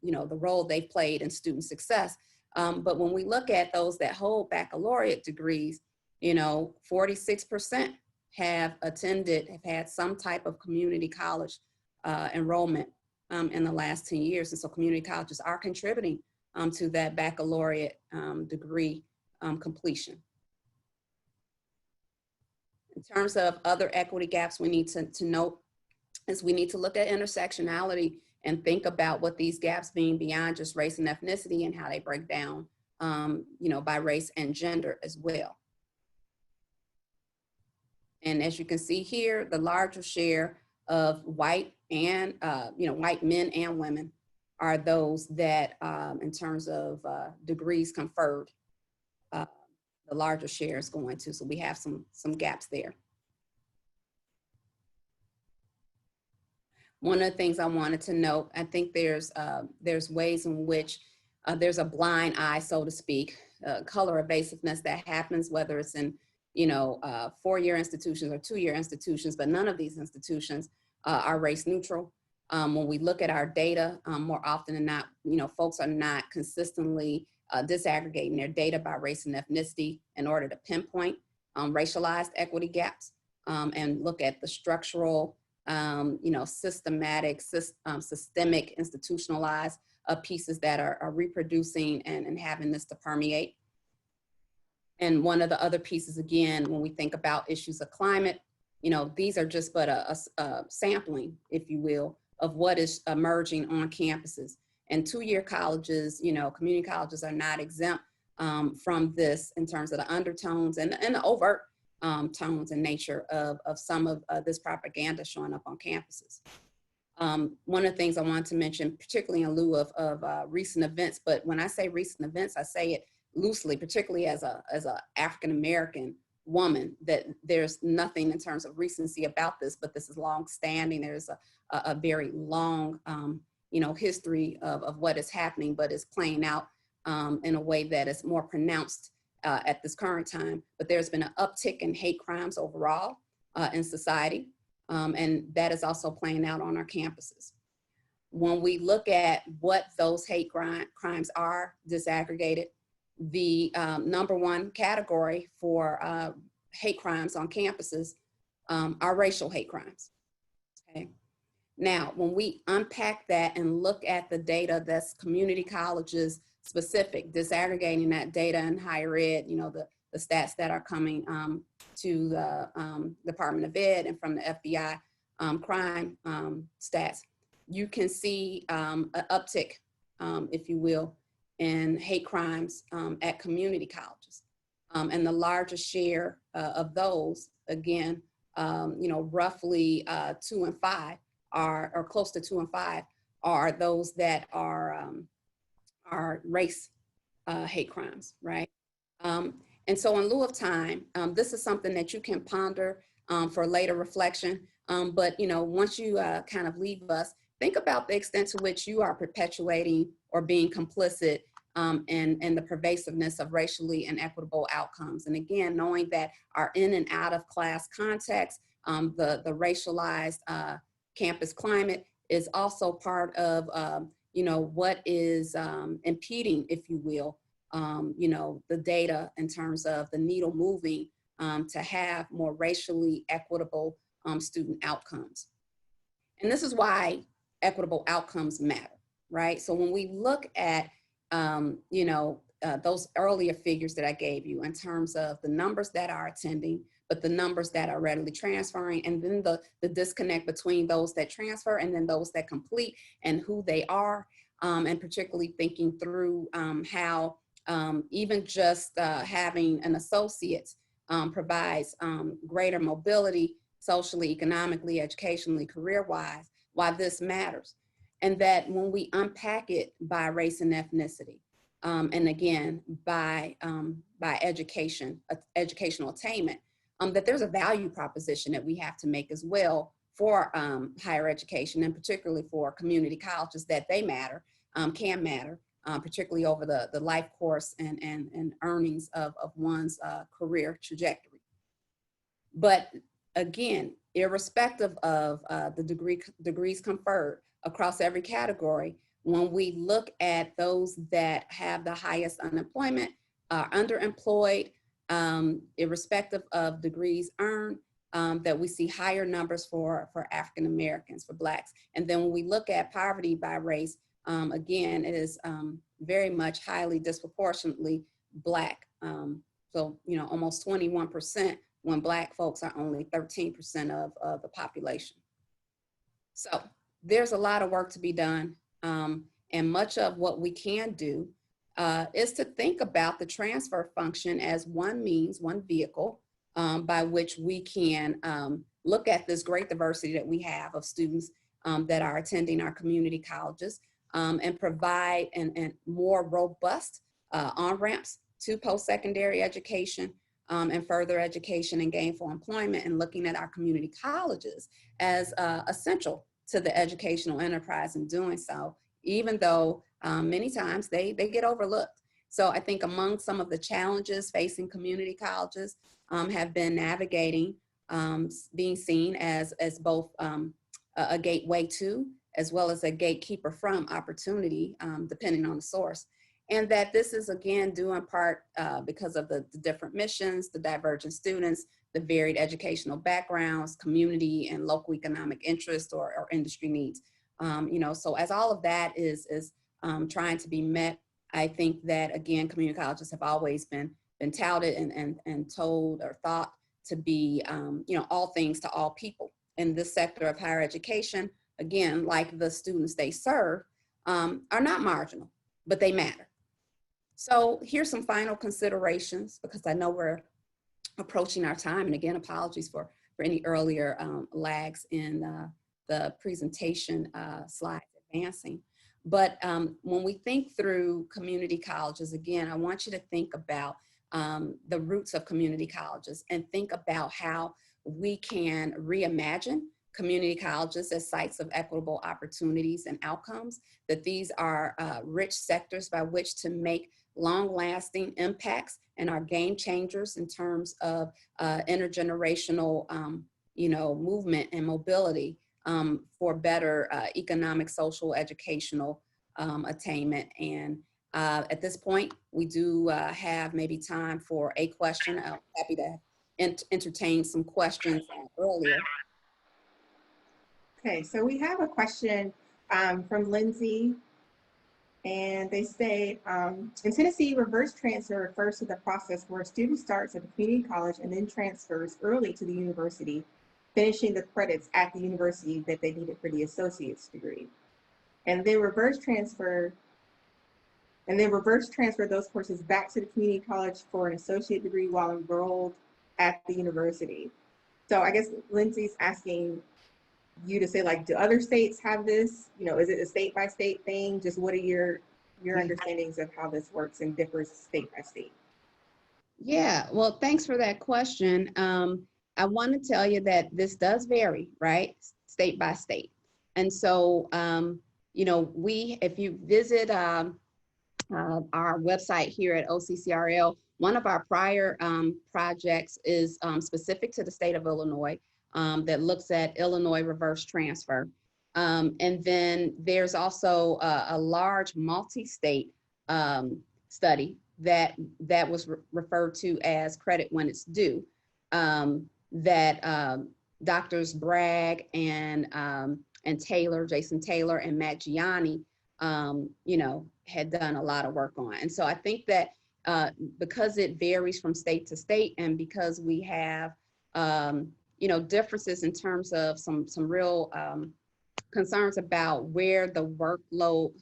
you know, the role they played in student success. But when we look at those that hold baccalaureate degrees, you know, 46% have had some type of community college enrollment in the last 10 years. And so community colleges are contributing to that baccalaureate degree completion. In terms of other equity gaps we need to note is we need to look at intersectionality and think about what these gaps mean beyond just race and ethnicity and how they break down, you know, by race and gender as well. And as you can see here, the larger share of white and, you know, white men and women are those that, in terms of degrees conferred, the larger share is going to. So we have some gaps there. One of the things I wanted to note, I think there's ways in which there's a blind eye, so to speak, color evasiveness that happens, whether it's in, you know, four-year institutions or two-year institutions, but none of these institutions are race neutral. When we look at our data, more often than not, you know, folks are not consistently disaggregating their data by race and ethnicity in order to pinpoint racialized equity gaps and look at the structural, you know, systemic, institutionalized pieces that are reproducing and having this to permeate. And one of the other pieces, again, when we think about issues of climate, you know, these are just but a sampling, if you will, of what is emerging on campuses. And two-year colleges, you know, community colleges are not exempt from this in terms of the undertones and the overt tones and nature of some of this propaganda showing up on campuses. One of the things I wanted to mention, particularly in lieu of recent events, but when I say recent events, I say it loosely, particularly as a African-American woman, that there's nothing in terms of recency about this, but this is long-standing. There's a very long, you know, history of what is happening, but it's playing out in a way that is more pronounced at this current time. But there's been an uptick in hate crimes overall in society, and that is also playing out on our campuses. When we look at what those hate crimes are disaggregated, the number one category for hate crimes on campuses are racial hate crimes. Okay. Now, when we unpack that and look at the data that's community colleges specific, disaggregating that data in higher ed, you know, the stats that are coming to the Department of Ed and from the FBI crime stats, you can see an uptick, if you will, in hate crimes at community colleges. And the largest share of those, again, roughly 2 and 5 are, or close to 2 and 5 are those that are race hate crimes, right? And so in lieu of time, this is something that you can ponder for later reflection. But once you kind of leave us, think about the extent to which you are perpetuating or being complicit in the pervasiveness of racially inequitable outcomes. And again, knowing that our in and out of class context, the racialized campus climate is also part of what is impeding, if you will, the data in terms of the needle moving to have more racially equitable student outcomes. And this is why equitable outcomes matter, right? So when we look at, those earlier figures that I gave you in terms of the numbers that are attending, but the numbers that are readily transferring, and then the disconnect between those that transfer and then those that complete and who they are, and particularly thinking through how even just having an associate provides greater mobility socially, economically, educationally, career-wise, why this matters. And that when we unpack it by race and ethnicity, and again, by education, educational attainment, that there's a value proposition that we have to make as well for higher education, and particularly for community colleges, that they matter, can matter, particularly over the life course and earnings of one's career trajectory. But again, irrespective of the degrees conferred across every category, when we look at those that have the highest unemployment, underemployed, irrespective of degrees earned, that we see higher numbers for African Americans, for Blacks. And then when we look at poverty by race, again, it is very much highly disproportionately Black. So, almost 21%, when Black folks are only 13% of the population. So there's a lot of work to be done. And much of what we can do is to think about the transfer function as one means, one vehicle by which we can look at this great diversity that we have of students that are attending our community colleges and provide and more robust on-ramps to post-secondary education and further education and gainful employment, and looking at our community colleges as essential to the educational enterprise in doing so, even though many times they get overlooked. So I think among some of the challenges facing community colleges have been navigating being seen as both a gateway to, as well as a gatekeeper from opportunity, depending on the source. And that this is, again, due in part because of the different missions, the divergent students, the varied educational backgrounds, community and local economic interest or industry needs. So as all of that is trying to be met, I think that, again, community colleges have always been touted and told or thought to be, all things to all people. In this sector of higher education, again, like the students they serve, are not marginal, but they matter. So here's some final considerations, because I know we're approaching our time. And again, apologies for any earlier lags in the presentation slides advancing. But when we think through community colleges, again, I want you to think about the roots of community colleges and think about how we can reimagine community colleges as sites of equitable opportunities and outcomes, that these are rich sectors by which to make long-lasting impacts and are game changers in terms of intergenerational, movement and mobility for better economic, social, educational attainment. And at this point, we do have maybe time for a question. I'm happy to entertain some questions earlier. Okay, so we have a question from Lindsay, and they say, in Tennessee, reverse transfer refers to the process where a student starts at the community college and then transfers early to the university finishing the credits at the university that they needed for the associate's degree. And then reverse transfer those courses back to the community college for an associate degree while enrolled at the university. So I guess Lindsay's asking you to say, like, do other states have this? You know, is it a state by state thing? Just what are your understandings of how this works and differs state by state? Yeah, well, thanks for that question. I want to tell you that this does vary, right? State by state. And so, you know, if you visit our website here at OCCRL, one of our prior projects is specific to the state of Illinois that looks at Illinois reverse transfer. And then there's also a large multi-state study that was referred to as credit when it's due, that Doctors Bragg and Taylor, Jason Taylor and Matt Gianni, you know, had done a lot of work on. And so I think that because it varies from state to state, and because we have, you know, differences in terms of some real concerns about where the workload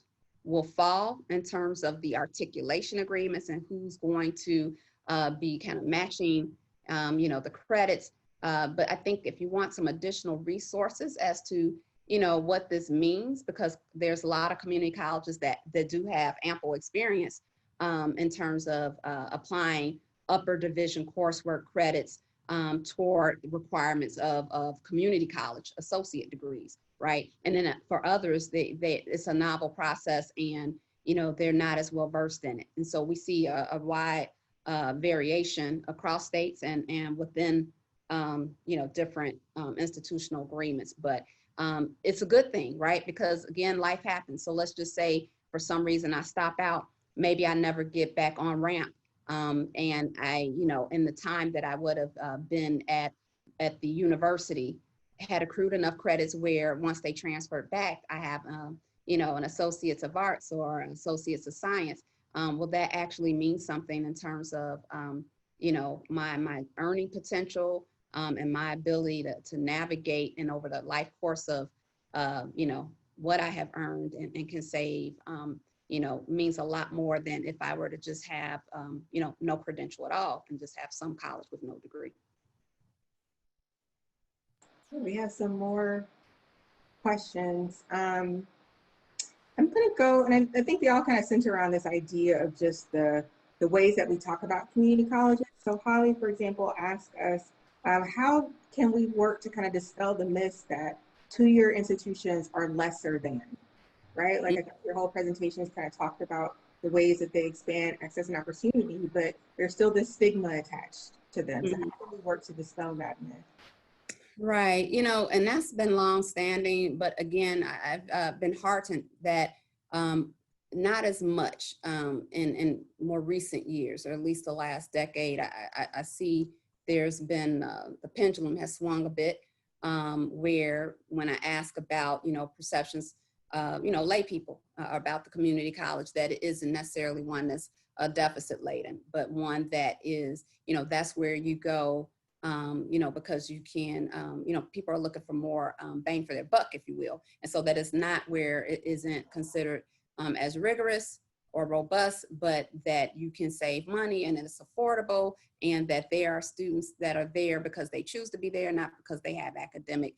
will fall in terms of the articulation agreements and who's going to be kind of matching, you know, the credits. But I think if you want some additional resources as to, you know, what this means, because there's a lot of community colleges that do have ample experience in terms of applying upper division coursework credits toward requirements of community college associate degrees, right? And then for others, it's a novel process, and you know, they're not as well versed in it. And so we see a wide variation across states and within you know, different institutional agreements. But it's a good thing, right? Because again, life happens. So let's just say for some reason I stop out, maybe I never get back on ramp. And I, you know, in the time that I would have been at the university, had accrued enough credits where once they transferred back, I have, you know, an associates of arts or an associates of science. Will that actually mean something in terms of, you know, my earning potential and my ability to navigate and over the life course of, you know, what I have earned and can save, you know, means a lot more than if I were to just have, you know, no credential at all and just have some college with no degree. We have some more questions. I'm going to go, and I think they all kind of center around this idea of just the ways that we talk about community colleges. So Holly, for example, asked us, how can we work to kind of dispel the myth that two-year institutions are lesser than, right? Like I think your whole presentation has kind of talked about the ways that they expand access and opportunity, but there's still this stigma attached to them. So how can we work to dispel that myth? Right, you know, and that's been long standing, but again, I've been heartened that not as much in more recent years, or at least the last decade. I see there's been, the pendulum has swung a bit, where when I ask about, you know, perceptions, you know, lay people about the community college, that it isn't necessarily one that's deficit laden, but one that is, you know, that's where you go, you know, because you can, you know, people are looking for more bang for their buck, if you will. And so that is not where it isn't considered as rigorous or robust, but that you can save money and it's affordable, and that there are students that are there because they choose to be there, not because they have academic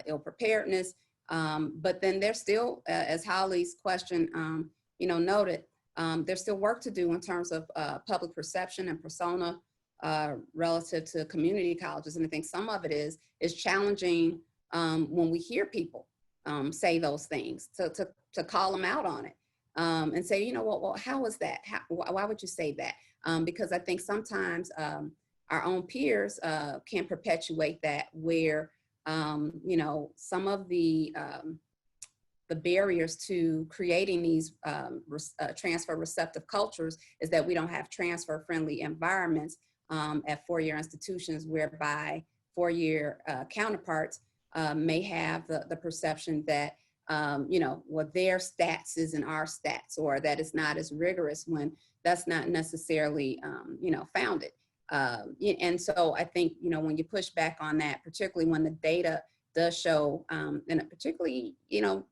ill preparedness. But then there's still, as Holly's question, you know, noted, there's still work to do in terms of public perception and persona relative to community colleges. And I think some of it is challenging when we hear people say those things, to call them out on it and say, you know what, well, how is that? Why would you say that? Because I think sometimes our own peers can perpetuate that, where, you know, some of the barriers to creating these transfer receptive cultures is that we don't have transfer friendly environments at four-year institutions, whereby four-year counterparts may have the perception that, you know, well, their stats isn't our stats, or that it's not as rigorous, when that's not necessarily, you know, founded. And so I think, when you push back on that, particularly when the data does show, and particularly,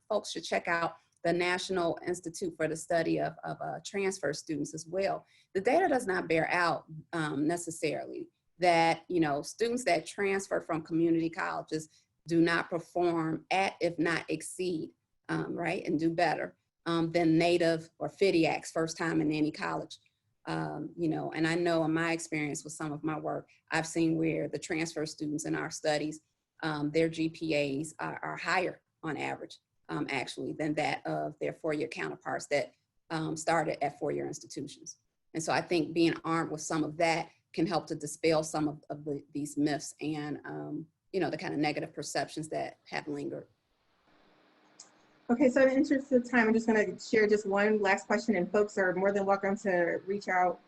folks should check out the National Institute for the Study of Transfer Students as well. The data does not bear out necessarily that, students that transfer from community colleges do not perform at, if not exceed, right, and do better than native or FIDIACs, first time in any college. And I know in my experience with some of my work, I've seen where the transfer students in our studies, their GPAs are higher on average, actually, than that of their four-year counterparts that started at four-year institutions. And so I think being armed with some of that can help to dispel some of these myths and, the kind of negative perceptions that have lingered. Okay, so in the interest of time, I'm just going to share just one last question, and folks are more than welcome to reach out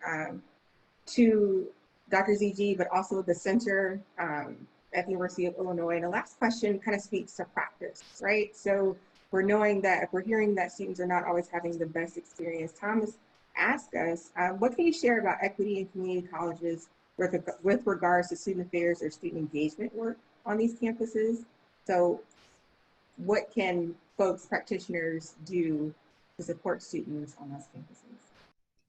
to Dr. ZG, but also the center at the University of Illinois. And the last question kind of speaks to practice, right? So we're knowing that if we're hearing that students are not always having the best experience, Thomas asked us, what can you share about equity in community colleges with regards to student affairs or student engagement work on these campuses? So what can folks, practitioners do to support students on those campuses?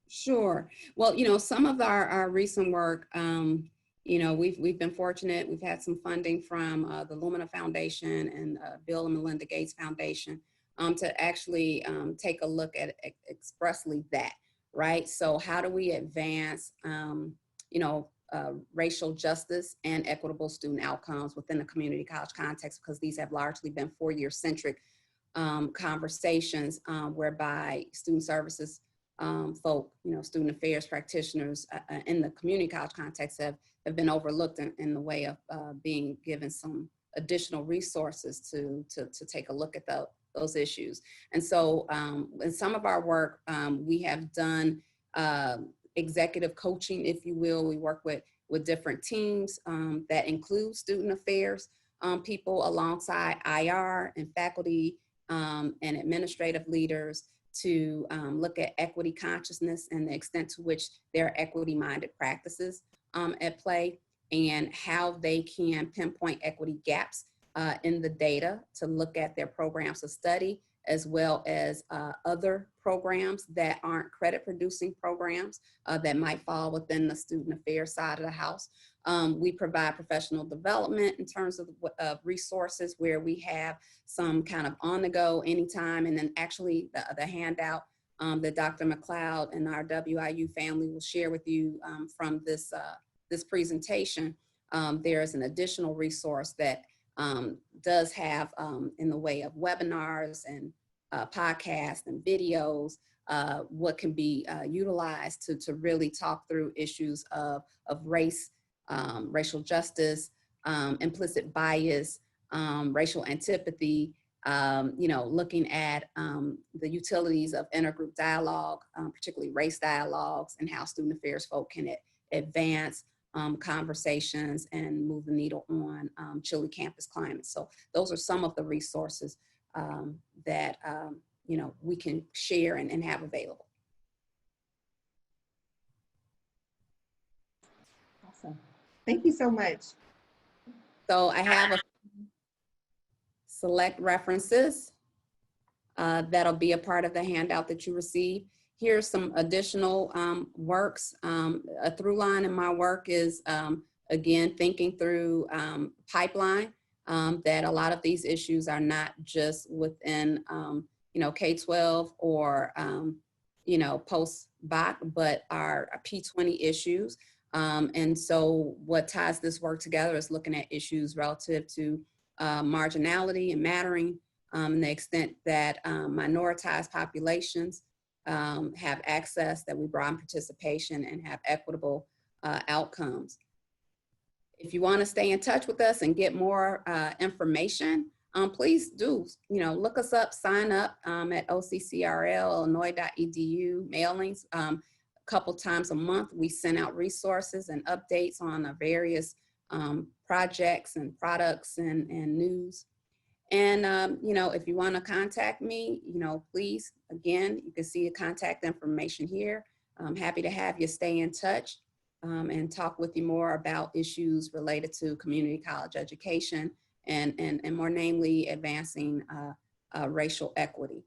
Sure. Well, some of our recent work, we've been fortunate. We've had some funding from the Lumina Foundation and Bill and Melinda Gates Foundation to actually take a look at expressly that, right? So how do we advance, racial justice and equitable student outcomes within the community college context, because these have largely been four-year centric conversations whereby student services folk, student affairs practitioners in the community college context have been overlooked in the way of being given some additional resources to take a look at those issues. And so in some of our work, we have done executive coaching, if you will. We work with different teams that include student affairs people alongside IR and faculty and administrative leaders to look at equity consciousness and the extent to which there are equity-minded practices at play, and how they can pinpoint equity gaps in the data to look at their programs of study, as well as other programs that aren't credit-producing programs that might fall within the student affairs side of the house. We provide professional development in terms of resources where we have some kind of on-the-go anytime, and then actually the handout that Dr. McLeod and our WIU family will share with you from this presentation. There is an additional resource that does have in the way of webinars and podcasts and videos, what can be utilized to really talk through issues of race, racial justice, implicit bias, racial antipathy, looking at the utilities of intergroup dialogue, particularly race dialogues, and how student affairs folk can advance conversations and move the needle on chilly campus climate. So those are some of the resources that we can share and have available. Awesome. Thank you so much. So I have a select references that'll be a part of the handout that you receive. Here's some additional works. A through line in my work is, again, thinking through pipeline, that a lot of these issues are not just within, K-12 or, post-BAC, but are P20 issues. And so what ties this work together is looking at issues relative to marginality and mattering, and the extent that minoritized populations have access, that we broaden participation and have equitable outcomes. If you want to stay in touch with us and get more information, please do, look us up, sign up at OCCRL-Illinois.edu mailings. A couple times a month, we send out resources and updates on various projects and products and news. And, if you want to contact me, please, again, you can see the contact information here. I'm happy to have you stay in touch. and talk with you more about issues related to community college education and more namely advancing racial equity.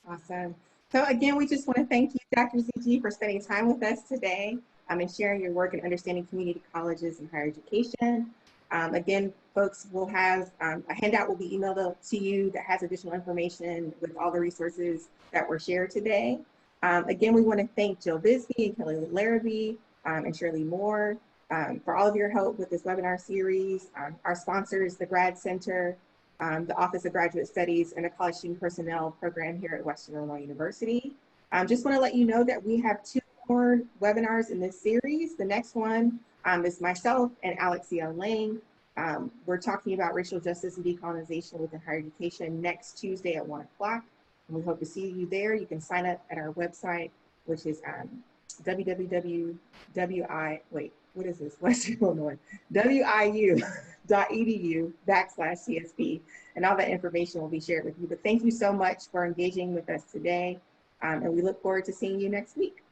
Awesome. So again, we just want to thank you, Dr. ZG, for spending time with us today and sharing your work in understanding community colleges and higher education. Again, folks, we'll have a handout will be emailed to you that has additional information with all the resources that were shared today. Again, we want to thank Jill Bisbee and Kelly Larrabee and Shirley Moore for all of your help with this webinar series. Our sponsors, the Grad Center, the Office of Graduate Studies, and the College Student Personnel Program here at Western Illinois University. Just want to let you know that we have 2 more webinars in this series. The next one is myself and Alexia Lang. We're talking about racial justice and decolonization within higher education next Tuesday at 1 o'clock. And we hope to see you there. You can sign up at our website, which is wiu.edu/CSP, and all that information will be shared with you. But thank you so much for engaging with us today, and we look forward to seeing you next week.